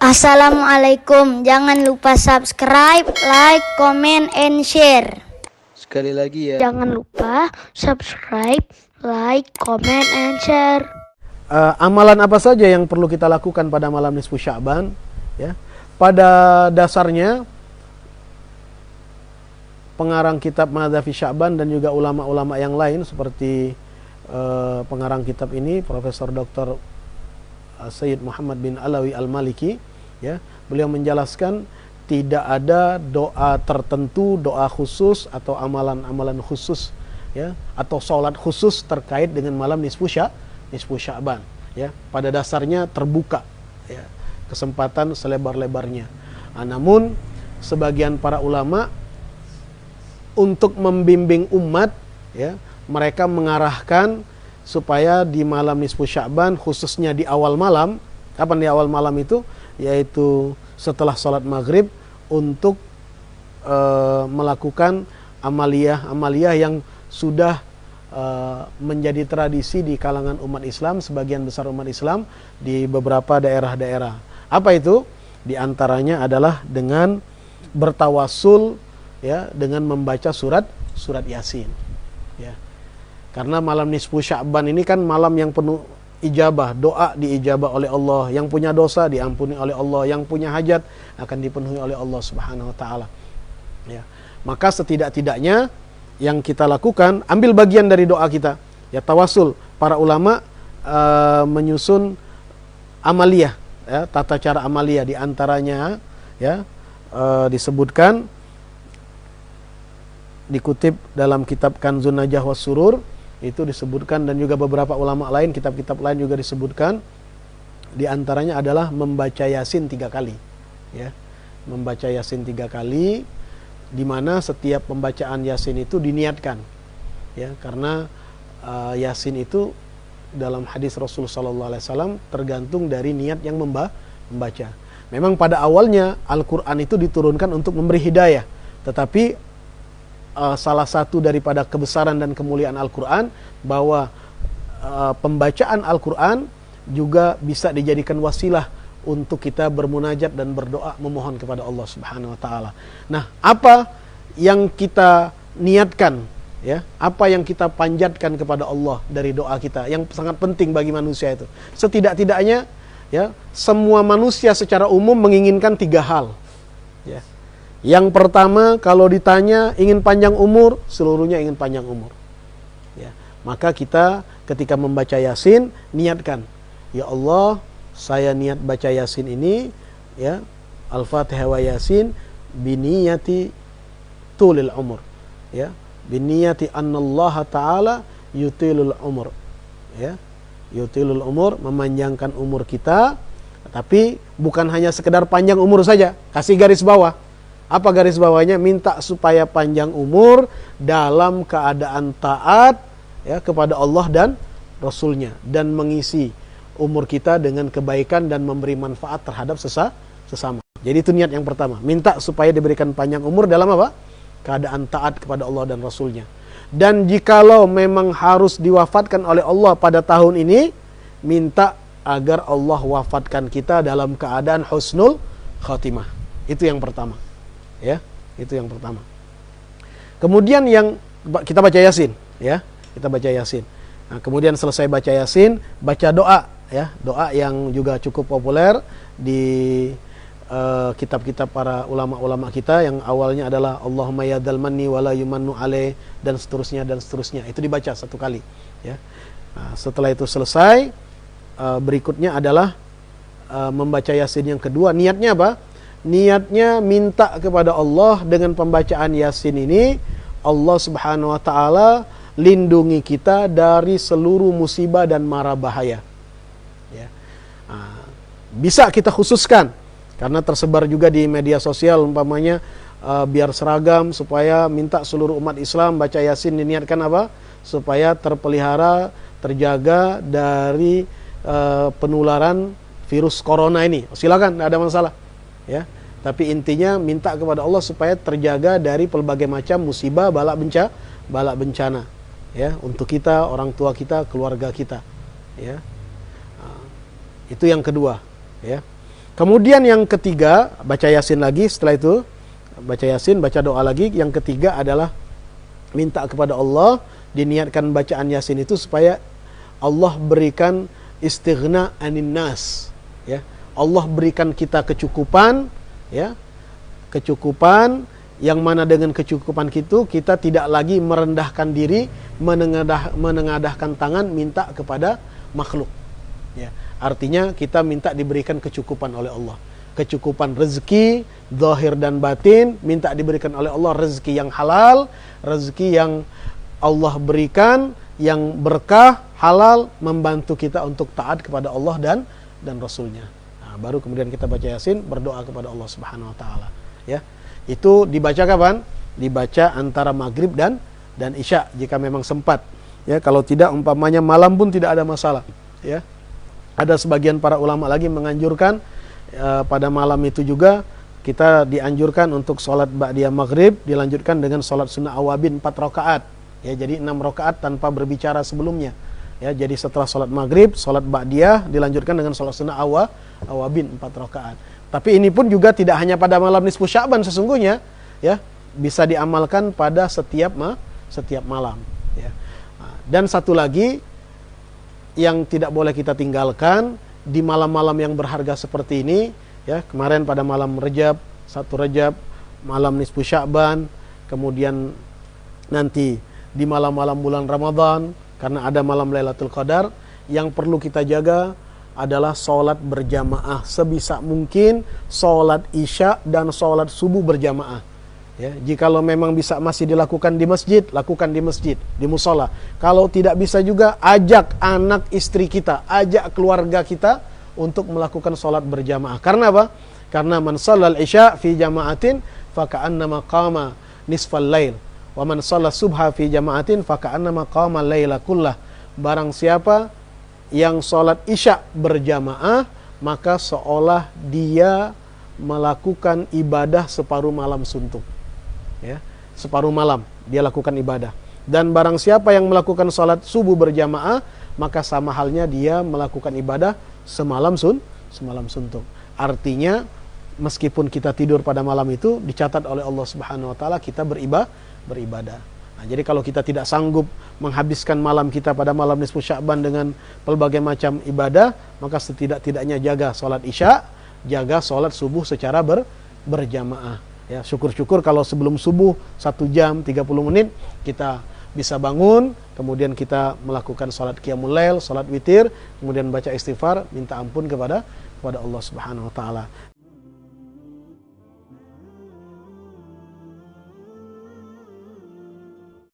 Assalamualaikum. Jangan lupa subscribe, like, comment, and share. Sekali lagi ya. Jangan lupa subscribe, like, comment, and share. Amalan apa saja yang perlu kita lakukan pada malam nisfu Sya'ban? Ya. Pada dasarnya pengarang kitab Madhafi Sya'ban dan juga ulama-ulama yang lain seperti pengarang kitab ini Profesor Dr. Sayyid Muhammad bin Alawi Al-Maliki, ya, beliau menjelaskan tidak ada doa tertentu, doa khusus atau amalan-amalan khusus, ya, atau sholat khusus terkait dengan malam nisfu Sya'ban, ya. Pada dasarnya terbuka, ya, kesempatan selebar-lebarnya. Namun sebagian para ulama untuk membimbing umat, ya, mereka mengarahkan supaya di malam nisfu Sya'ban, khususnya di awal malam. Kapan di awal malam itu? Yaitu setelah sholat maghrib, untuk melakukan amaliyah yang sudah menjadi tradisi di kalangan umat Islam, sebagian besar umat Islam di beberapa daerah-daerah. Apa itu? Di antaranya adalah dengan bertawassul, ya, dengan membaca surat Yasin, ya. Karena malam nisfu Sya'ban ini kan malam yang penuh ijabah, doa diijabah oleh Allah, yang punya dosa diampuni oleh Allah, yang punya hajat akan dipenuhi oleh Allah Subhanahu wa taala. Ya. Maka setidak-tidaknya yang kita lakukan, ambil bagian dari doa kita. Ya, tawasul. Para ulama menyusun amaliyah, ya, tata cara amaliyah, di antaranya, ya, disebutkan, dikutip dalam kitab Kanzun Najah was Surur, itu disebutkan, dan juga beberapa ulama lain, kitab-kitab lain juga disebutkan, di antaranya adalah membaca Yasin 3 kali, ya, membaca Yasin 3 kali, di mana setiap pembacaan Yasin itu diniatkan, ya, karena Yasin itu dalam hadis Rasul sallallahu alaihi wasallam tergantung dari niat yang membaca. Memang pada awalnya Al-Qur'an itu diturunkan untuk memberi hidayah, tetapi salah satu daripada kebesaran dan kemuliaan Al-Quran bahwa pembacaan Al-Quran juga bisa dijadikan wasilah untuk kita bermunajat dan berdoa memohon kepada Allah Subhanahu wa taala. Nah, apa yang kita niatkan, ya, apa yang kita panjatkan kepada Allah dari doa kita yang sangat penting bagi manusia itu. Setidak-tidaknya, ya, semua manusia secara umum menginginkan 3 hal, ya. Yang pertama, kalau ditanya ingin panjang umur, seluruhnya ingin panjang umur, ya. Maka kita ketika membaca Yasin, niatkan, ya Allah, saya niat baca Yasin ini, ya, Al-Fatihah wa Yasin biniyati tulil umur, ya, biniyati annallaha ta'ala yutilul umur, ya, yutilul umur, memanjangkan umur kita. Tapi bukan hanya sekedar panjang umur saja, kasih garis bawah. Apa garis bawahnya? Minta supaya panjang umur dalam keadaan taat, ya, kepada Allah dan Rasulnya, dan mengisi umur kita dengan kebaikan dan memberi manfaat terhadap sesama. Jadi itu niat yang pertama, minta supaya diberikan panjang umur dalam apa? Keadaan taat kepada Allah dan Rasulnya. Dan jikalau memang harus diwafatkan oleh Allah pada tahun ini, minta agar Allah wafatkan kita dalam keadaan husnul khatimah. Itu yang pertama, ya, itu yang pertama. Kemudian yang kita baca Yasin, ya, kita baca Yasin. Nah, kemudian selesai baca Yasin, baca doa, ya, doa yang juga cukup populer di kitab-kitab para ulama-ulama kita, yang awalnya adalah Allahumma ya dzal manni wala yumannu alaih, dan seterusnya dan seterusnya. Itu dibaca 1 kali, ya. Nah, setelah itu selesai, berikutnya adalah membaca Yasin yang kedua. Niatnya apa? Niatnya minta kepada Allah dengan pembacaan Yasin ini, Allah Subhanahu wa taala lindungi kita dari seluruh musibah dan mara bahaya, ya. Nah, bisa kita khususkan karena tersebar juga di media sosial, umpamanya biar seragam, supaya minta seluruh umat Islam baca Yasin, diniatkan apa? Supaya terpelihara, terjaga dari penularan virus corona ini. Silakan, tidak ada masalah, ya. Tapi intinya minta kepada Allah supaya terjaga dari pelbagai macam musibah, bala bencana, ya, untuk kita, orang tua kita, keluarga kita, ya. Itu yang kedua, ya. Kemudian yang ketiga, baca Yasin lagi. Setelah itu baca Yasin, baca doa lagi. Yang ketiga adalah minta kepada Allah, diniatkan bacaan Yasin itu supaya Allah berikan istighna anin nas, ya. Allah berikan kita kecukupan, ya. Kecukupan yang mana dengan kecukupan itu kita tidak lagi merendahkan diri, menengadahkan tangan minta kepada makhluk, ya. Artinya kita minta diberikan kecukupan oleh Allah. Kecukupan rezeki, zahir dan batin, minta diberikan oleh Allah rezeki yang halal, rezeki yang Allah berikan, yang berkah, halal, membantu kita untuk taat kepada Allah dan Rasulnya. Nah, baru kemudian kita baca Yasin, berdoa kepada Allah Subhanahu Wa Taala. Ya, itu dibaca kapan? Dibaca antara maghrib dan isya jika memang sempat. Ya, kalau tidak umpamanya malam pun tidak ada masalah. Ya, ada sebagian para ulama lagi menganjurkan pada malam itu juga kita dianjurkan untuk sholat ba'diyah maghrib dilanjutkan dengan sholat sunnah awabin 4 rakaat. Ya, jadi 6 rakaat tanpa berbicara sebelumnya. Ya, jadi setelah sholat maghrib, sholat ba'diyah dilanjutkan dengan sholat sunnah awabin 4 rakaat. Tapi ini pun juga tidak hanya pada malam nisfu Sya'ban sesungguhnya, ya, bisa diamalkan pada setiap malam. Ya. Dan satu lagi yang tidak boleh kita tinggalkan di malam-malam yang berharga seperti ini, ya, kemarin pada malam Rajab, 1 Rajab, malam nisfu Sya'ban, kemudian nanti di malam-malam bulan Ramadan, karena ada malam Lailatul Qadar, yang perlu kita jaga adalah sholat berjamaah. Sebisa mungkin sholat isya dan sholat subuh berjamaah. Ya, jikalau memang bisa masih dilakukan di masjid, lakukan di masjid, di musola. Kalau tidak bisa juga, ajak anak istri kita, ajak keluarga kita untuk melakukan sholat berjamaah. Karena apa? Karena man shallal isya fi jama'atin faka'annama qama nisfal lail. Wa man shalla subha fi jama'atin faka'annama qama laila kullah. Barang siapa yang sholat isya berjamaah, maka seolah dia melakukan ibadah separuh malam suntuk. Ya, separuh malam dia lakukan ibadah. Dan barang siapa yang melakukan sholat subuh berjamaah, maka sama halnya dia melakukan ibadah semalam suntuk. Artinya meskipun kita tidur pada malam itu, dicatat oleh Allah Subhanahu Wa Taala kita beribadah. Nah, jadi kalau kita tidak sanggup menghabiskan malam kita pada malam nisfu Sya'ban dengan pelbagai macam ibadah, maka setidak-tidaknya jaga sholat isya, jaga sholat subuh secara berjamaah. Ya, syukur-syukur kalau sebelum subuh 1 jam 30 menit kita bisa bangun, kemudian kita melakukan sholat qiyamul lail, sholat witir, kemudian baca istighfar, minta ampun kepada Allah Subhanahu Wa Taala.